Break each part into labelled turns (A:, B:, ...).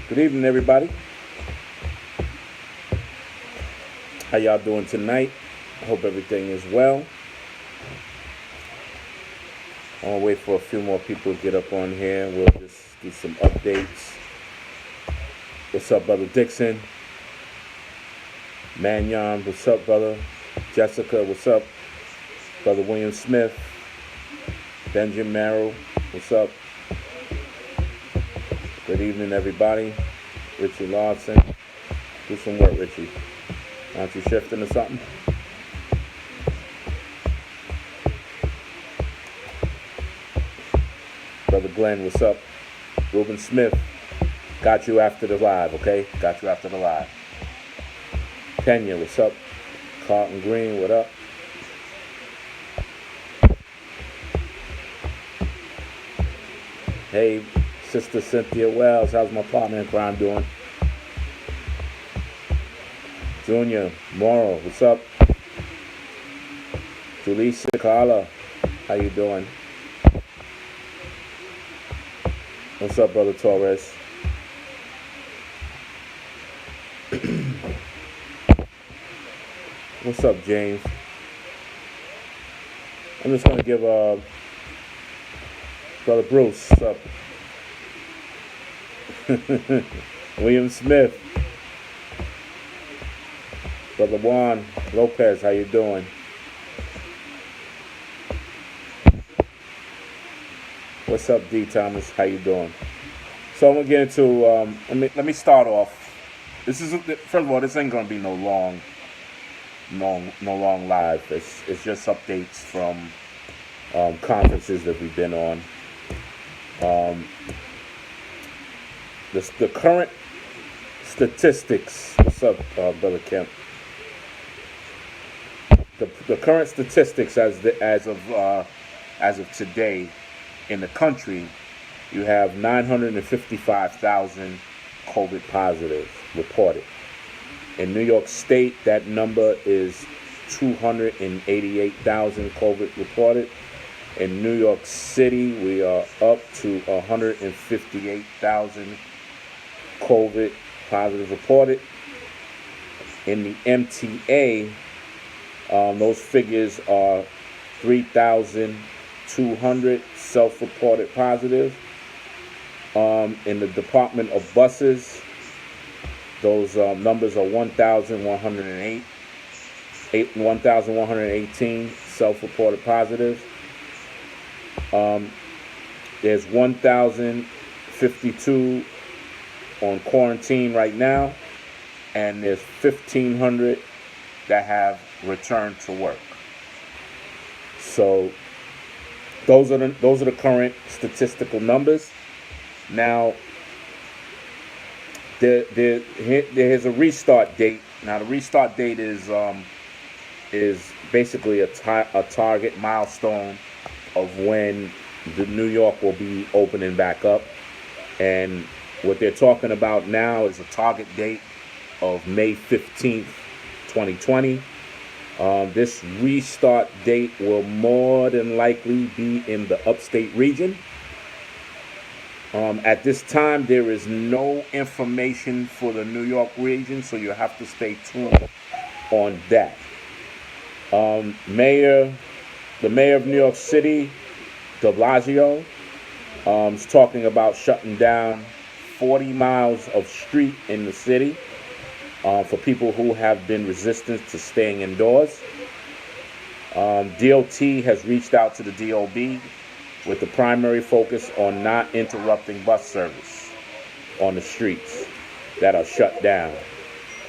A: Good evening, everybody. How y'all doing tonight? I hope everything is well. I'll wait for a few more people to get up on here. We'll just do some updates. What's up, Brother Dixon? Manyon, what's up, brother? Jessica, what's up? Brother William Smith. Benjamin Merrill, what's up? Good evening, everybody. Richie Lawson. Do some work, Richie. Aren't you shifting or something? Brother Glenn, what's up? Ruben Smith. Got you after the live, okay? Got you after the live. Kenya, what's up? Carlton Green, what up? Hey, Sister Cynthia Wells, how's my partner in crime doing? Junior, Morrow, what's up? Julissa Carla, how you doing? What's up, Brother Torres? What's up, James? I'm just going to give Brother Bruce, what's up? William Smith. Brother Juan Lopez, how you doing? What's up, D. Thomas? How you doing? So I'm gonna get into. Let me start off. This is first of all, this ain't gonna be no long live. It's just updates from conferences that we've been on. The current statistics. What's up, Brother Kemp? The current statistics as of today in the country, you have 955,000 COVID positives reported. In New York State, that number is 288,000 COVID reported. In New York City, we are up to 158,000 COVID positive reported. In the MTA, those figures are 3,200 self-reported positive. In the Department of Buses, those numbers are 1,118 self-reported positive. There's 1,052 on quarantine right now, and there's 1,500 that have returned to work. So those are the current statistical numbers. Now there's a restart date. Now the restart date is basically a target milestone of when the New York will be opening back up, and what they're talking about now is a target date of May 15th, 2020. This restart date will more than likely be in the upstate region. At this time, there is no information for the New York region, so you have to stay tuned on that. The mayor of New York City, de Blasio, is talking about shutting down 40 miles of street in the city for people who have been resistant to staying indoors. DOT has reached out to the DOB with the primary focus on not interrupting bus service on the streets that are shut down.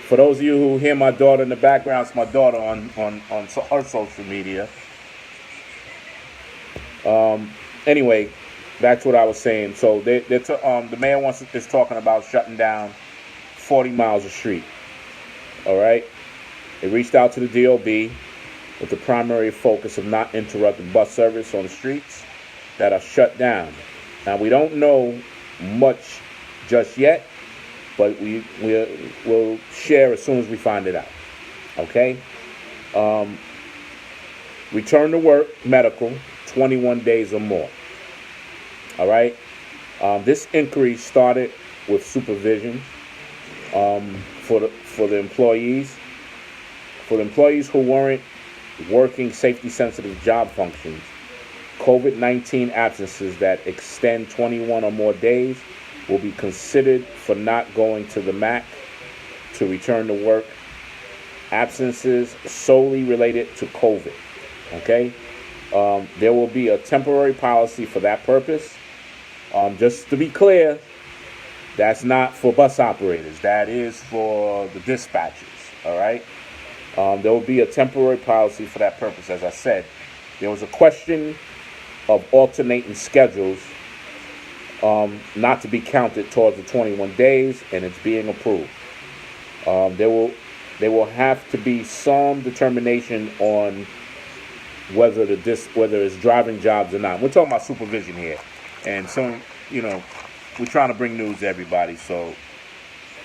A: For those of you who hear my daughter in the background, it's my daughter on her social media. Anyway, back to what I was saying. So the mayor is talking about shutting down 40 miles of street. All right. They reached out to the DOB with the primary focus of not interrupting bus service on the streets. that are shut down. Now, we don't know much just yet, but we'll share as soon as we find it out. Okay? Return to work, medical, 21 days or more. All right? This increase started with supervision for the employees. For the employees who weren't working safety-sensitive job functions, COVID-19 absences that extend 21 or more days will be considered for not going to the MAC to return to work. Absences solely related to COVID. Okay? There will be a temporary policy for that purpose. Just to be clear, that's not for bus operators. That is for the dispatchers. All right? There will be a temporary policy for that purpose. As I said, there was a question of alternating schedules not to be counted towards the 21 days, and it's being approved. There will have to be some determination on whether it's driving jobs or not. We're talking about supervision here, and so we're trying to bring news to everybody. So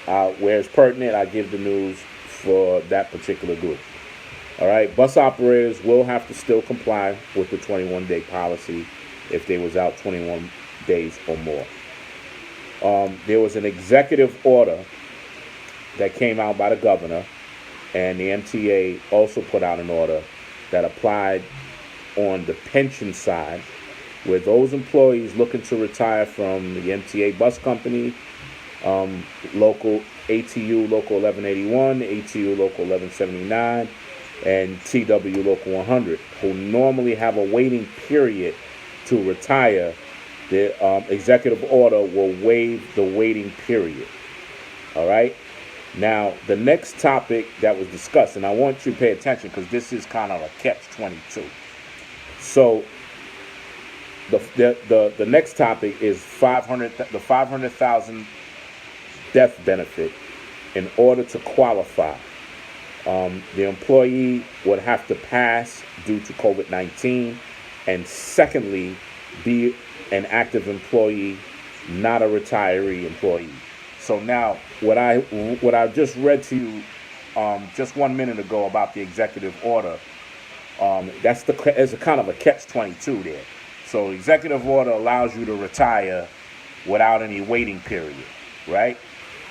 A: where it's pertinent, I give the news for that particular group. All right, bus operators will have to still comply with the 21-day policy if they was out 21 days or more. There was an executive order that came out by the governor, and the MTA also put out an order that applied on the pension side, where those employees looking to retire from the MTA bus company, local ATU Local 1181, ATU Local 1179, and TW Local 100, who normally have a waiting period to retire. The executive order will waive the waiting period. All right? Now, the next topic that was discussed, and I want you to pay attention because this is kind of a catch-22. So, the next topic is the 500,000 death benefit. In order to qualify, the employee would have to pass due to COVID-19, and secondly, be an active employee, not a retiree employee. So now, what I just read to you just 1 minute ago about the executive order, there's a kind of a catch-22 there. So executive order allows you to retire without any waiting period, right?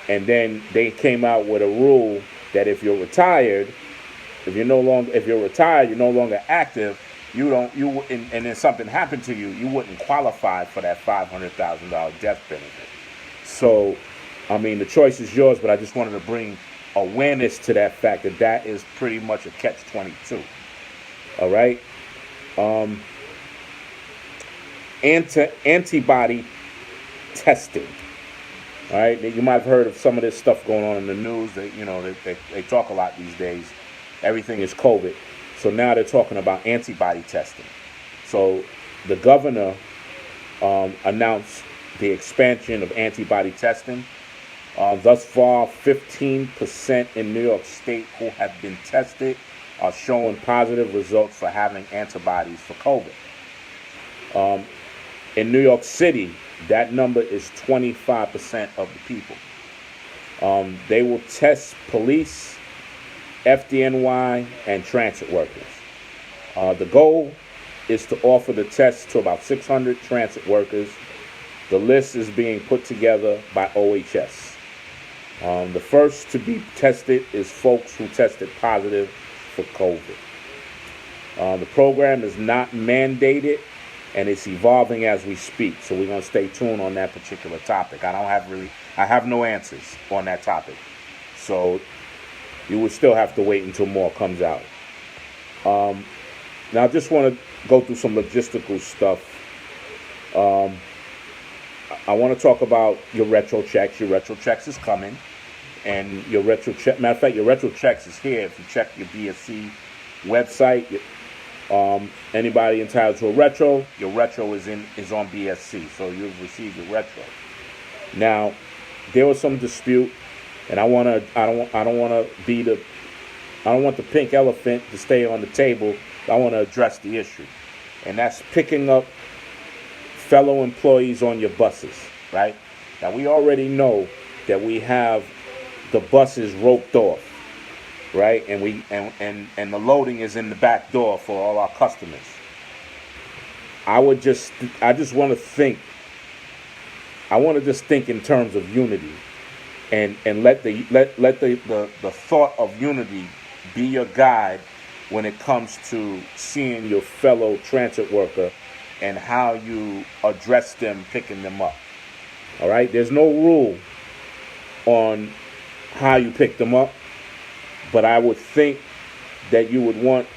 A: And then they came out with a rule that if you're retired, you're no longer active, and then something happened to you, you wouldn't qualify for that $500,000 death benefit. So, I mean, the choice is yours, but I just wanted to bring awareness to that fact that is pretty much a catch-22. All right? Antibody testing. All right? You might have heard of some of this stuff going on in the news. They talk a lot these days. Everything is COVID. So now they're talking about antibody testing. So the governor announced the expansion of antibody testing. Thus far, 15% in New York State who have been tested are showing positive results for having antibodies for COVID. In New York City, that number is 25% of the people. They will test police, FDNY, and transit workers. The goal is to offer the test to about 600 transit workers. The list is being put together by OHS. The first to be tested is folks who tested positive for COVID. The program is not mandated, and it's evolving as we speak. So we're going to stay tuned on that particular topic. I have no answers on that topic. So you would still have to wait until more comes out. Now I just want to go through some logistical stuff. I want to talk about your retro checks. Your retro checks is coming. And your retro check, matter of fact, your retro checks is here. If you check your BSC website, anybody entitled to a retro, your retro is on BSC, so you've received your retro. Now, there was some dispute, and I don't want the pink elephant to stay on the table. I want to address the issue, and that's picking up fellow employees on your buses, right? Now we already know that we have the buses roped off, right? And and the loading is in the back door for all our customers. I just want to think. I want to just think in terms of unity, and let the thought of unity be your guide when it comes to seeing your fellow transit worker and how you address them picking them up. All right? There's no rule on how you pick them up, but I would think that you would want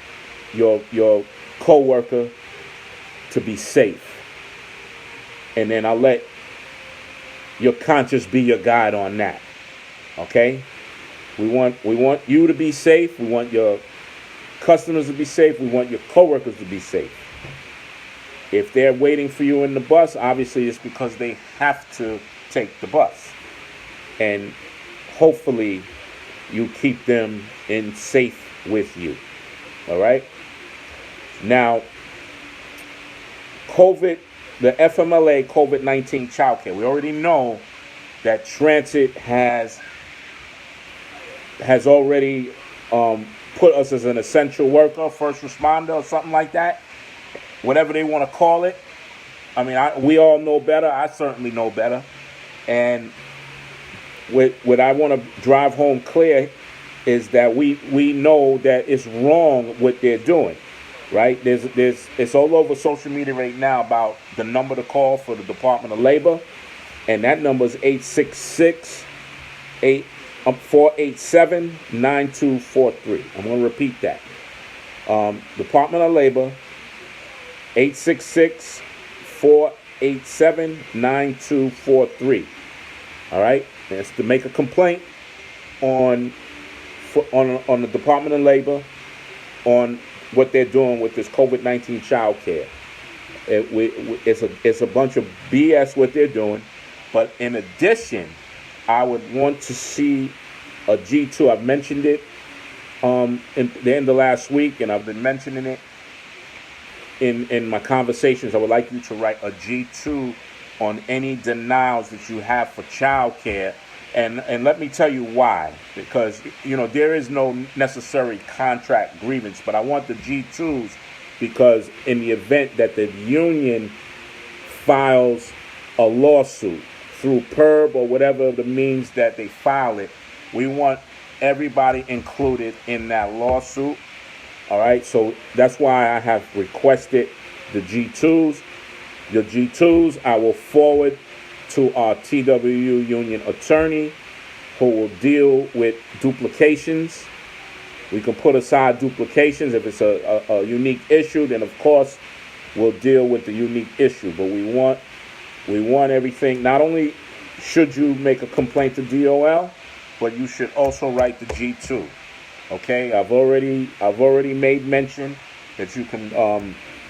A: your coworker to be safe. And then I'll let your conscience be your guide on that. Okay? We want you to be safe. We want your customers to be safe. We want your coworkers to be safe. If they're waiting for you in the bus, obviously it's because they have to take the bus. And hopefully you keep them in safe with you. All right? Now, the FMLA COVID-19 childcare. We already know that transit has already put us as an essential worker, first responder, or something like that. Whatever they want to call it. I mean, we all know better. I certainly know better. And what I want to drive home clear is that we know that it's wrong what they're doing, right? It's all over social media right now about the number to call for the Department of Labor, and that number is 866-487-9243. I'm going to repeat that. Department of Labor, 866-487-9243. All right? That's to make a complaint on the Department of Labor on what they're doing with this COVID-19 child care. It's a bunch of BS what they're doing. But in addition, I would want to see a G2. I've mentioned it in the end of last week, and I've been mentioning it in my conversations. I would like you to write a G2 on any denials that you have for child care. And let me tell you why. Because, there is no necessary contract grievance, but I want the G2s because in the event that the union files a lawsuit through PERB or whatever the means that they file it, we want everybody included in that lawsuit. All right, so that's why I have requested the G2s. The G2s I will forward to our TWU union attorney who will deal with duplications. We can put aside duplications. If it's a unique issue, then of course we'll deal with the unique issue. But we want everything. Not only should you make a complaint to DOL, but you should also write the G2. Okay, I've already made mention that you can,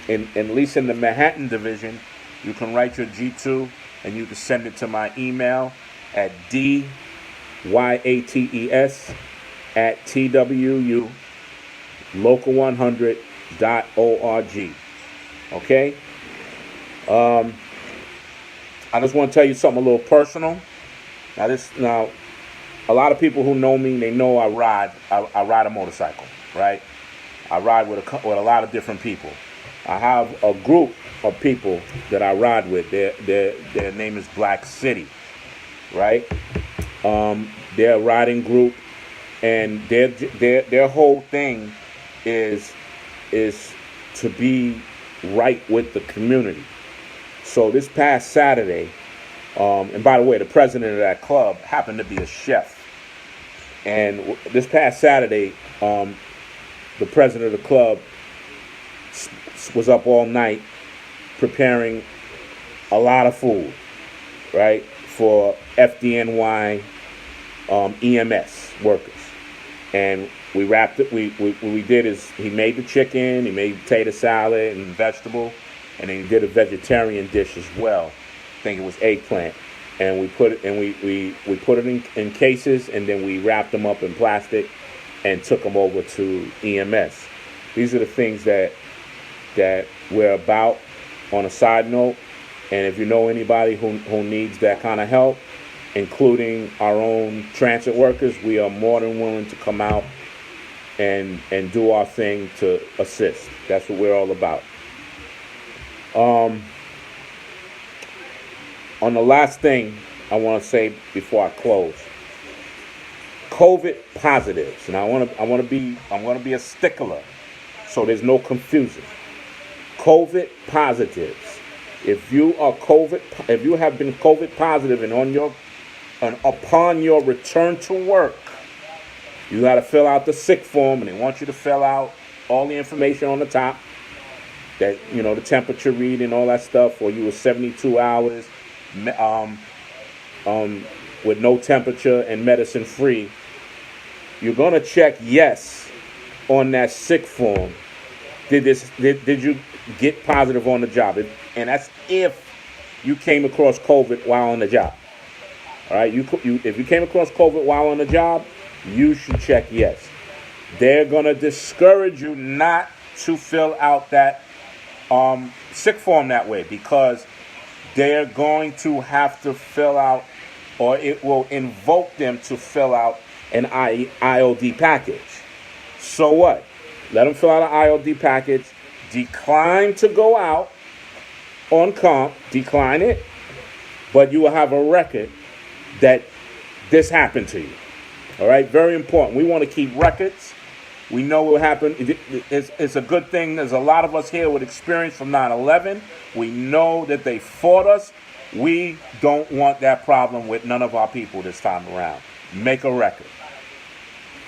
A: at least in the Manhattan division, you can write your G2 and you can send it to my email at dyates@twu-local100.org. Okay. I just want to tell you something a little personal. Now, a lot of people who know me, they know I ride a motorcycle, right? I ride with a lot of different people. I have a group of people that I ride with. Their name is Black City, right? They're a riding group, and their whole thing is to be right with the community. So this past Saturday, and by the way, the president of that club happened to be a chef. And this past Saturday, the president of the club was up all night preparing a lot of food, right, for FDNY EMS workers. And we wrapped it. What we did is he made the chicken, he made potato salad and vegetable, and then he did a vegetarian dish as well. I think it was eggplant. And we put it in cases, and then we wrapped them up in plastic and took them over to EMS. These are the things that we're about. On a side note, And if you know anybody who needs that kind of help, including our own transit workers, we are more than willing to come out and do our thing to assist. That's what we're all about. On the last thing I want to say before I close, COVID positives, and I'm gonna be a stickler, so there's no confusion. COVID positives. If you have been COVID positive and upon your return to work, you got to fill out the sick form, and they want you to fill out all the information on the top, that the temperature read and all that stuff, or you were 72 hours with no temperature and medicine free. You're gonna check yes on that sick form. Did you get positive on the job? And that's if you came across COVID while on the job. All right, if you came across COVID while on the job, you should check yes. They're gonna discourage you not to fill out that sick form that way, because they're going to have to fill out, or it will invoke them to fill out an IOD package. So what? Let them fill out an IOD package. Decline to go out on comp. Decline it. But you will have a record that this happened to you. All right? Very important. We want to keep records. We know what happened. It's a good thing. There's a lot of us here with experience from 9/11. We know that they fought us. We don't want that problem with none of our people this time around. Make a record.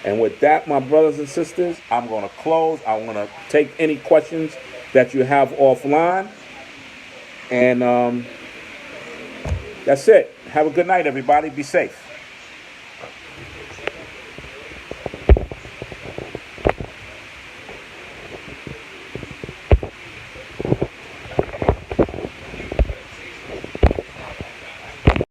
A: And with that, my brothers and sisters, I'm going to close. I'm going to take any questions that you have offline. And that's it. Have a good night, everybody. Be safe.